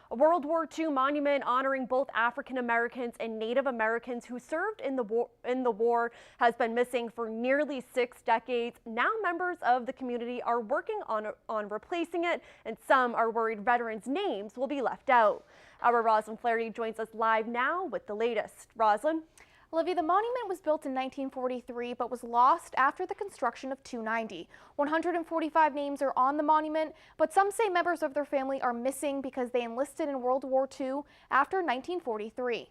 A World War II monument honoring both African Americans and Native Americans who served in the war has been missing for nearly 6 decades. Now members of the community are working on replacing it, and some are worried veterans' names will be left out. Our Roslyn Flaherty joins us live now with the latest. Roslyn? Olivia, the monument was built in 1943 but was lost after the construction of 290. 145 names are on the monument, but some say members of their family are missing because they enlisted in World War II after 1943.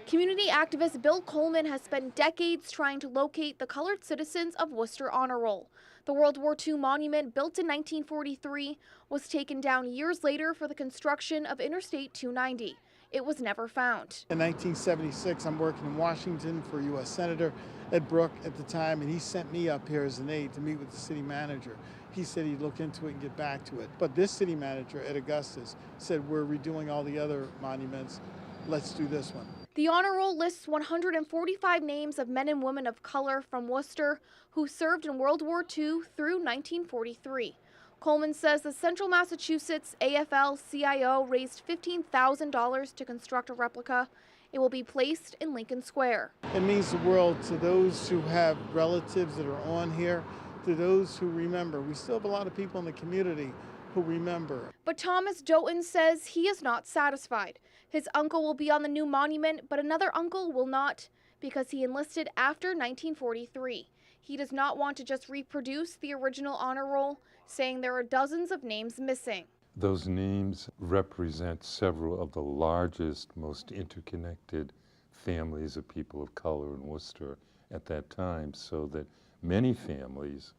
Community activist Bill Coleman has spent decades trying to locate the colored citizens of Worcester Honor Roll. The World War II monument, built in 1943, was taken down years later for the construction of Interstate 290. It was never found. In 1976, I'm working in Washington for U.S. Senator Ed Brooke at the time, and he sent me up here as an aide to meet with the city manager. He said he'd look into it and get back to it. But this city manager, Ed Augustus, said we're redoing all the other monuments. Let's do this one. The honor roll lists 145 names of men and women of color from Worcester who served in World War II through 1943. Coleman says the Central Massachusetts AFL-CIO raised $15,000 to construct a replica. It will be placed in Lincoln Square. It means the world to those who have relatives that are on here, to those who remember. We still have a lot of people in the community who remember. But Thomas Doughton says he is not satisfied. His uncle will be on the new monument, but another uncle will not because he enlisted after 1943. He does not want to just reproduce the original honor roll, saying there are dozens of names missing. Those names represent several of the largest, most interconnected families of people of color in Worcester at that time, so that many families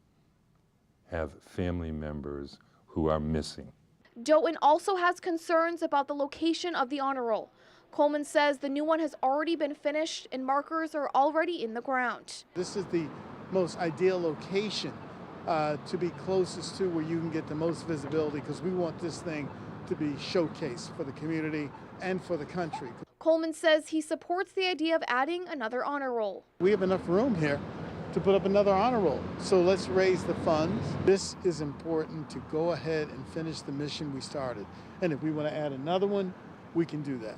have family members who are missing. Doughton also has concerns about the location of the honor roll. Coleman says the new one has already been finished and markers are already in the ground. This is the most ideal location to be closest to where you can get the most visibility, because we want this thing to be showcased for the community and for the country. Coleman says he supports the idea of adding another honor roll. We have enough room here to put up another honor roll, so let's raise the funds. This is important to go ahead and finish the mission we started, and if we want to add another one, we can do that.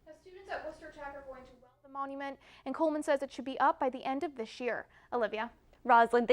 Now, students at Worcester Tech are going to weld the monument, and Coleman says it should be up by the end of this year. Olivia? Roslyn, thank you.